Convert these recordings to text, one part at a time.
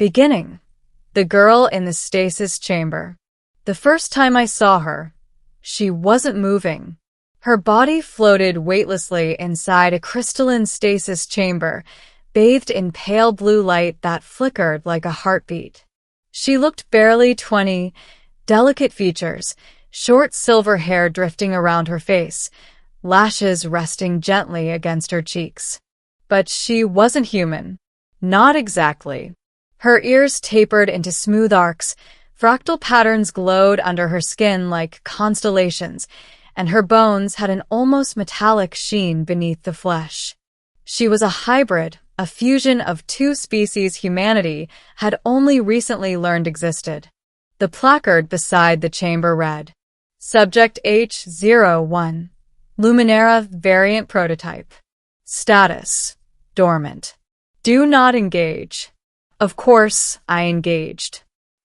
Beginning. The girl in the stasis chamber. The first time I saw her, she wasn't moving. Her body floated weightlessly inside a crystalline stasis chamber, bathed in pale blue light that flickered like a heartbeat. She looked barely 20, delicate features, short silver hair drifting around her face, lashes resting gently against her cheeks. But she wasn't human. Not exactly. Her ears tapered into smooth arcs, fractal patterns glowed under her skin like constellations, and her bones had an almost metallic sheen beneath the flesh. She was a hybrid, a fusion of two species humanity had only recently learned existed. The placard beside the chamber read, Subject H01, Luminera Variant Prototype. Status, dormant. Do not engage. Of course, I engaged.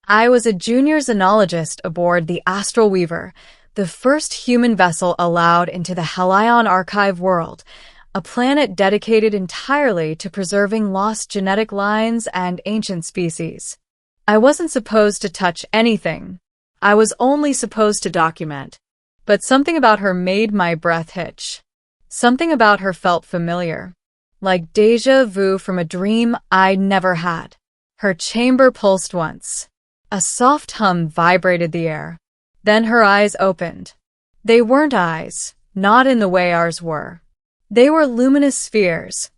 I was a junior xenologist aboard the Astral Weaver, the first human vessel allowed into the Helion Archive world, a planet dedicated entirely to preserving lost genetic lines and ancient species. I wasn't supposed to touch anything. I was only supposed to document. But something about her made my breath hitch. Something about her felt familiar, like déjà vu from a dream I'd never had. Her chamber pulsed once. A soft hum vibrated the air. Then her eyes opened. They weren't eyes, not in the way ours were. They were luminous spheres,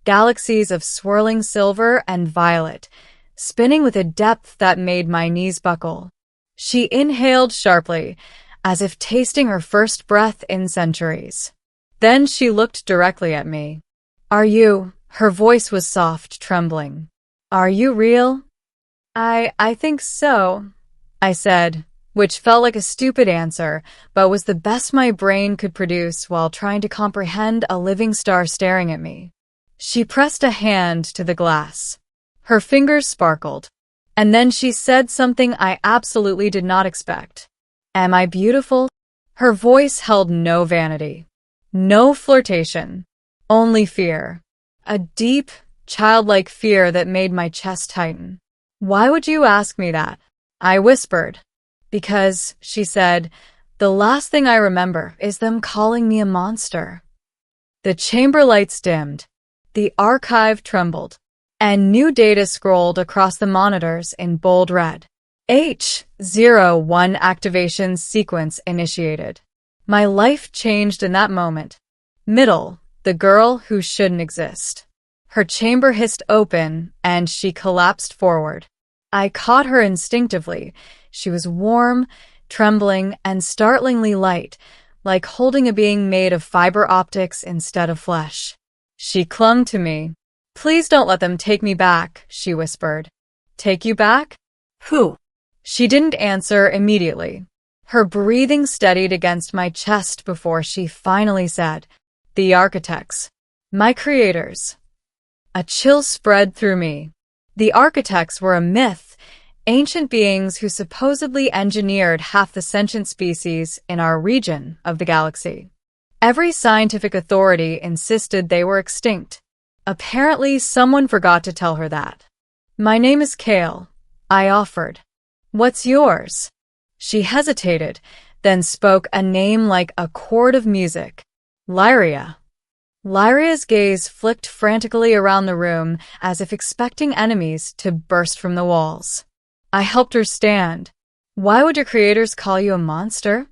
galaxies of swirling silver and violet, spinning with a depth that made my knees buckle. She inhaled sharply, as if tasting her first breath in centuries. Then she looked directly at me. Are you? Her voice was soft, trembling. Are you real? I think so, I said, which felt like a stupid answer, but was the best my brain could produce while trying to comprehend a living star staring at me. She pressed a hand to the glass. Her fingers sparkled. And then she said something I absolutely did not expect. Am I beautiful? Her voice held no vanity. No flirtation. Only fear. A deep, childlike fear that made my chest tighten. Why would you ask me that? I whispered. Because, she said, the last thing I remember is them calling me a monster. The chamber lights dimmed. The archive trembled. And new data scrolled across the monitors in bold red. H01 activation sequence initiated. My life changed in that moment. Middle, the girl who shouldn't exist. Her chamber hissed open, and she collapsed forward. I caught her instinctively. She was warm, trembling, and startlingly light, like holding a being made of fiber optics instead of flesh. She clung to me. Please don't let them take me back, she whispered. Take you back? Who? She didn't answer immediately. Her breathing steadied against my chest before she finally said, The architects. My creators. A chill spread through me. The architects were a myth, ancient beings who supposedly engineered half the sentient species in our region of the galaxy. Every scientific authority insisted they were extinct. Apparently, someone forgot to tell her that. My name is Kale, I offered. What's yours? She hesitated, then spoke a name like a chord of music. Lyria. Lyria's gaze flicked frantically around the room as if expecting enemies to burst from the walls. I helped her stand. Why would your creators call you a monster?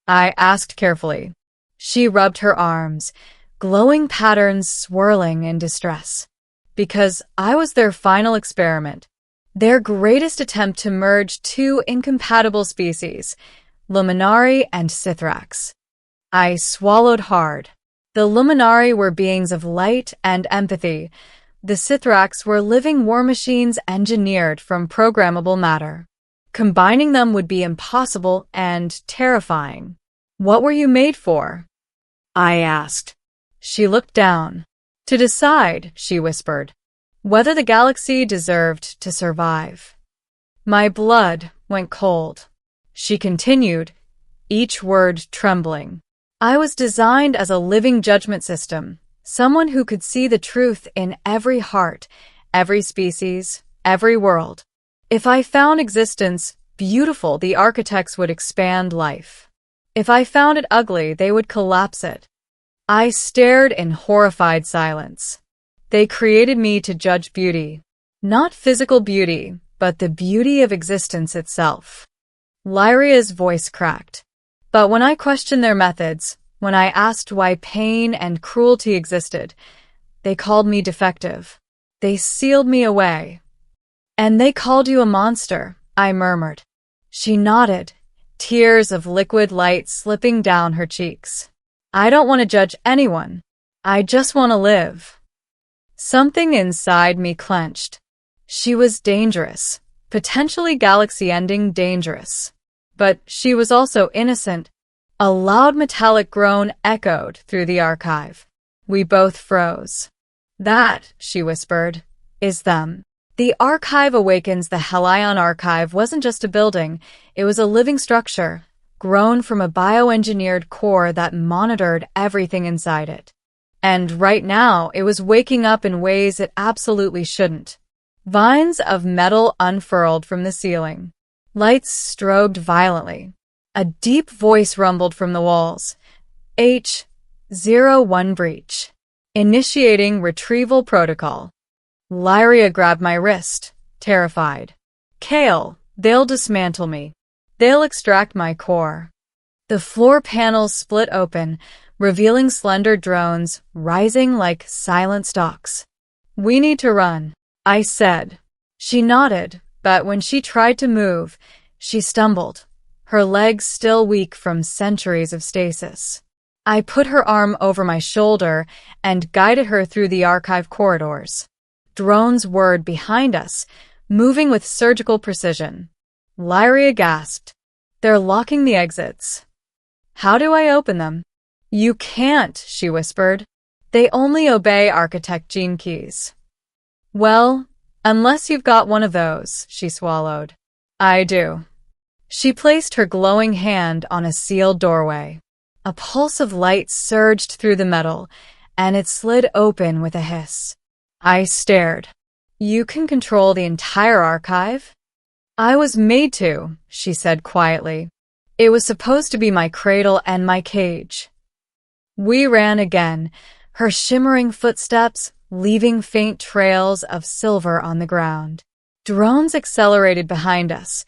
I asked carefully. She rubbed her arms, glowing patterns swirling in distress. Because I was their final experiment. Their greatest attempt to merge two incompatible species, Luminari and Sithrax. I swallowed hard. The Luminari were beings of light and empathy. The Sithrax were living war machines engineered from programmable matter. Combining them would be impossible and terrifying. What were you made for? I asked. She looked down. To decide, she whispered, whether the galaxy deserved to survive. My blood went cold. She continued, each word trembling. I was designed as a living judgment system, someone who could see the truth in every heart, every species, every world. If I found existence beautiful, the architects would expand life. If I found it ugly, they would collapse it. I stared in horrified silence. They created me to judge beauty. Not physical beauty, but the beauty of existence itself. Lyria's voice cracked. But when I questioned their methods, when I asked why pain and cruelty existed, they called me defective. They sealed me away. And they called you a monster, I murmured. She nodded, tears of liquid light slipping down her cheeks. I don't want to judge anyone. I just want to live. Something inside me clenched. She was dangerous, potentially galaxy-ending dangerous. But she was also innocent. A loud metallic groan echoed through the archive. We both froze. That, she whispered, is them. The archive Awakens. The Helion archive wasn't just a building, it was a living structure, grown from a bioengineered core that monitored everything inside it. And right now, it was waking up in ways it absolutely shouldn't. Vines of metal unfurled from the ceiling. Lights strobed violently. A deep voice rumbled from the walls. H-01 breach. Initiating retrieval protocol. Lyria grabbed my wrist, terrified. Kale, they'll dismantle me. They'll extract my core. The floor panels split open, revealing slender drones rising like silent stalks. We need to run, I said. She nodded, but when she tried to move, she stumbled, her legs still weak from centuries of stasis. I put her arm over my shoulder and guided her through the archive corridors. Drones whirred behind us, moving with surgical precision. Lyria gasped. They're locking the exits. How do I open them? You can't, she whispered. They only obey architect gene keys. Well, unless you've got one of those, she swallowed. I do. She placed her glowing hand on a sealed doorway. A pulse of light surged through the metal, and it slid open with a hiss. I stared. You can control the entire archive? I was made to, she said quietly. It was supposed to be my cradle and my cage. We ran again, her shimmering footsteps leaving faint trails of silver on the ground. Drones accelerated behind us,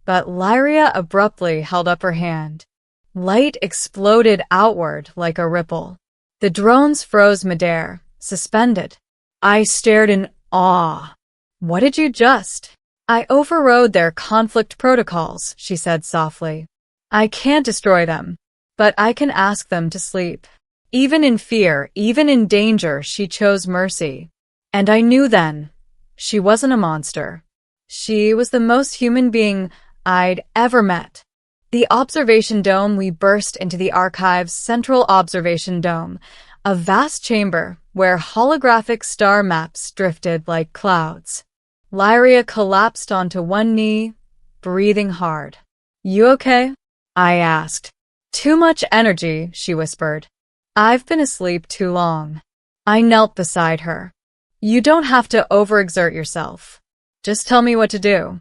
but Lyria abruptly held up her hand. Light exploded outward like a ripple. The drones froze midair, suspended. I stared in awe. What did you just? I overrode their conflict protocols, she said softly. I can't destroy them, but I can ask them to sleep. Even in fear, even in danger, she chose mercy. And I knew then, she wasn't a monster. She was the most human being I'd ever met. The observation dome. We burst into the archive's central observation dome, a vast chamber where holographic star maps drifted like clouds. Lyria collapsed onto one knee, breathing hard. You okay? I asked. Too much energy, she whispered. I've been asleep too long. I knelt beside her. You don't have to overexert yourself. Just tell me what to do.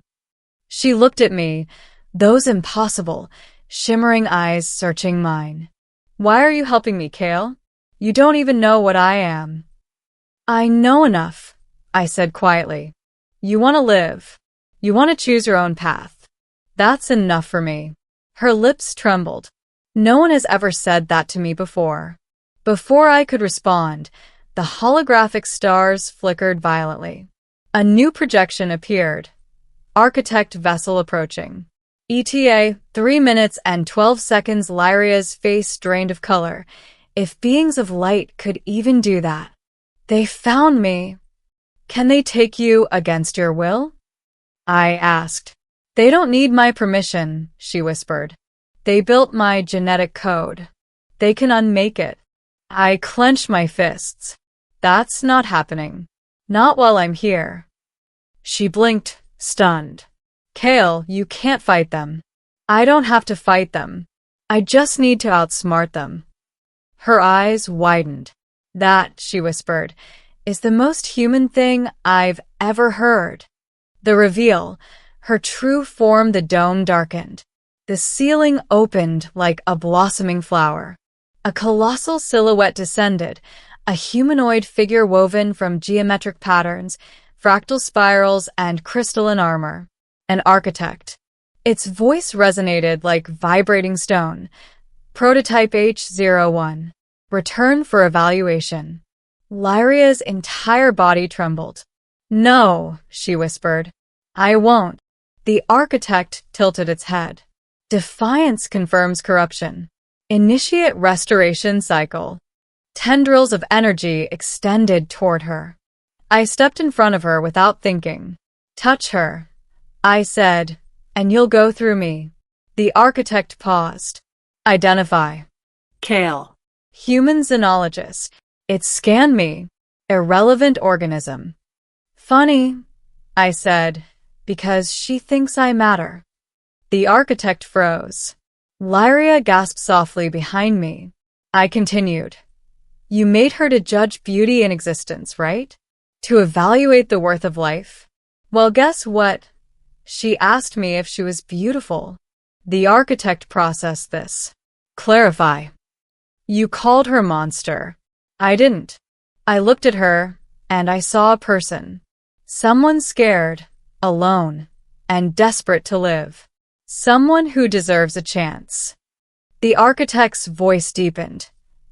She looked at me, those impossible, shimmering eyes searching mine. Why are you helping me, Kale? You don't even know what I am. I know enough, I said quietly. You want to live. You want to choose your own path. That's enough for me. Her lips trembled. No one has ever said that to me before. Before I could respond, the holographic stars flickered violently. A new projection appeared. Architect vessel approaching. ETA 3 minutes and 12 seconds. Lyria's face drained of color. If beings of light could even do that. They found me. Can they take you against your will? I asked. They don't need my permission, she whispered. They built my genetic code. They can unmake it. I clenched my fists. That's not happening. Not while I'm here. She blinked, stunned. Kale, you can't fight them. I don't have to fight them. I just need to outsmart them. Her eyes widened. That, she whispered, is the most human thing I've ever heard. The reveal, her true form, the dome darkened. The ceiling opened like a blossoming flower. A colossal silhouette descended, a humanoid figure woven from geometric patterns, fractal spirals, and crystalline armor. An architect. Its voice resonated like vibrating stone. Prototype H01. Return for evaluation. Lyria's entire body trembled. No, she whispered. I won't. The architect tilted its head. Defiance confirms corruption. Initiate restoration cycle. Tendrils of energy extended toward her. I stepped in front of her without thinking. Touch her, I said, and you'll go through me. The architect paused. Identify. Kale. Human xenologist. It scanned me. Irrelevant organism. Funny, I said, because she thinks I matter. The architect froze. Lyria gasped softly behind me. I continued. You made her to judge beauty in existence, right? To evaluate the worth of life? Well, guess what? She asked me if she was beautiful. The architect processed this. Clarify. You called her monster. I didn't. I looked at her, and I saw a person. Someone scared, alone, and desperate to live. Someone who deserves a chance. The architect's voice deepened.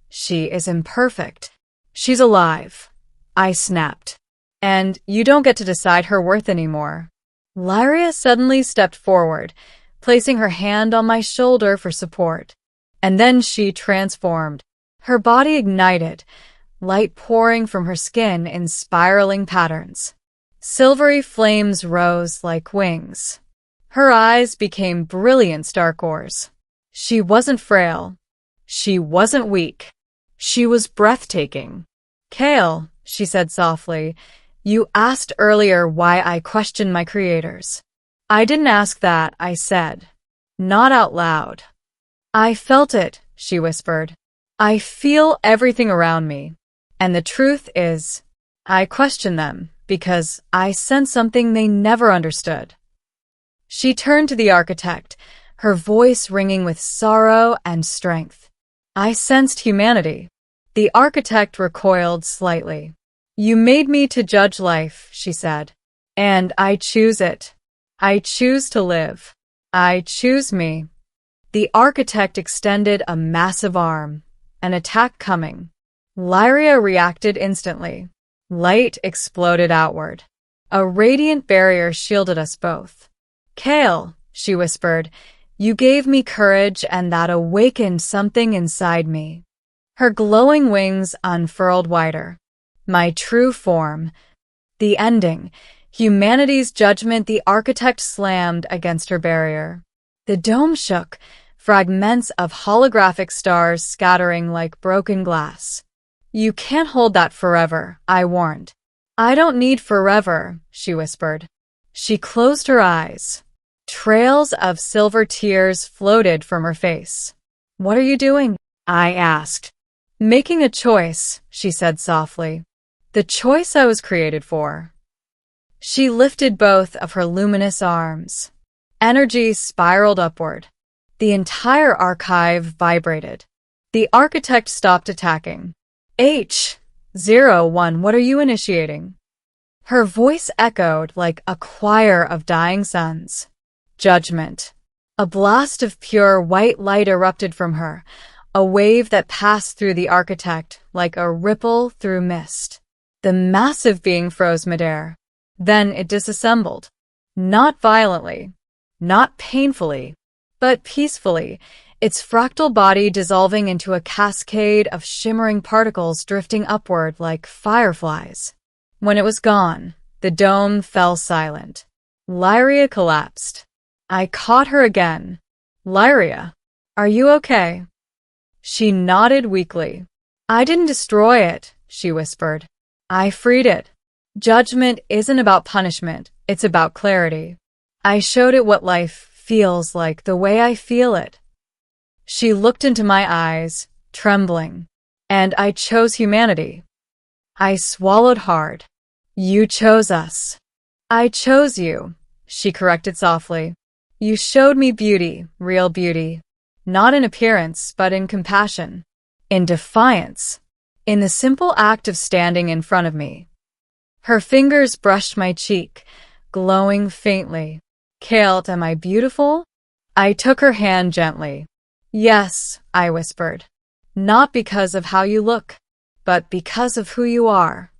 She is imperfect. She's alive. I snapped. And you don't get to decide her worth anymore. Lyria suddenly stepped forward, placing her hand on my shoulder for support. And then she transformed. Her body ignited, light pouring from her skin in spiraling patterns. Silvery flames rose like wings. Her eyes became brilliant star cores. She wasn't frail. She wasn't weak. She was breathtaking. Kale, she said softly, you asked earlier why I questioned my creators. I didn't ask that, I said. Not out loud. I felt it, she whispered. I feel everything around me. And the truth is, I question them because I sense something they never understood. She turned to the architect, her voice ringing with sorrow and strength. I sensed humanity. The architect recoiled slightly. You made me to judge life, she said. And I choose it. I choose to live. I choose me. The architect extended a massive arm. An attack coming. Lyria reacted instantly. Light exploded outward. A radiant barrier shielded us both. Kale, she whispered, you gave me courage and that awakened something inside me. Her glowing wings unfurled wider. My true form. The ending. Humanity's judgment. The architect slammed against her barrier. The dome shook, fragments of holographic stars scattering like broken glass. You can't hold that forever, I warned. I don't need forever, she whispered. She closed her eyes. Trails of silver tears floated from her face. What are you doing? I asked. Making a choice, she said softly. The choice I was created for. She lifted both of her luminous arms. Energy spiraled upward. The entire archive vibrated. The architect stopped attacking. H01, what are you initiating? Her voice echoed like a choir of dying suns. Judgment. A blast of pure white light erupted from her, a wave that passed through the architect like a ripple through mist. The massive being froze midair. Then it disassembled. Not violently, not painfully, but peacefully, its fractal body dissolving into a cascade of shimmering particles drifting upward like fireflies. When it was gone, the dome fell silent. Lyria collapsed. I caught her again. Lyria, are you okay? She nodded weakly. I didn't destroy it, she whispered. I freed it. Judgment isn't about punishment, it's about clarity. I showed it what life feels like the way I feel it. She looked into my eyes, trembling. And I chose humanity. I swallowed hard. You chose us. I chose you, she corrected softly. You showed me beauty, real beauty. Not in appearance, but in compassion. In defiance. In the simple act of standing in front of me. Her fingers brushed my cheek, glowing faintly. Kate, am I beautiful? I took her hand gently. Yes, I whispered. Not because of how you look, but because of who you are.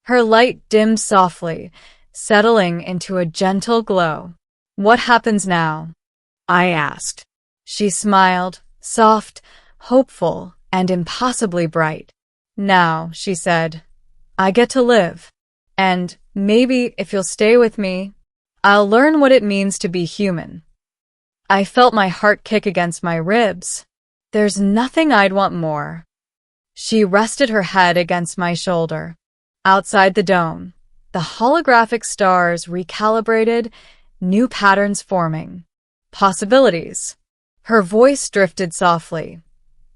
Her light dimmed softly, settling into a gentle glow. What happens now? I asked. She smiled, soft, hopeful, and impossibly bright. Now, she said, I get to live. And maybe if you'll stay with me, I'll learn what it means to be human. I felt my heart kick against my ribs. There's nothing I'd want more. She rested her head against my shoulder. Outside the dome, the holographic stars recalibrated, new patterns forming. Possibilities. Her voice drifted softly.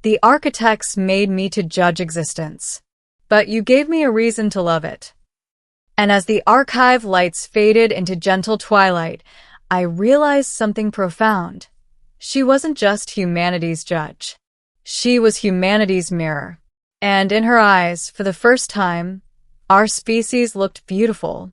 The architects made me to judge existence. But you gave me a reason to love it. And as the archive lights faded into gentle twilight, I realized something profound. She wasn't just humanity's judge. She was humanity's mirror. And in her eyes, for the first time, our species looked beautiful.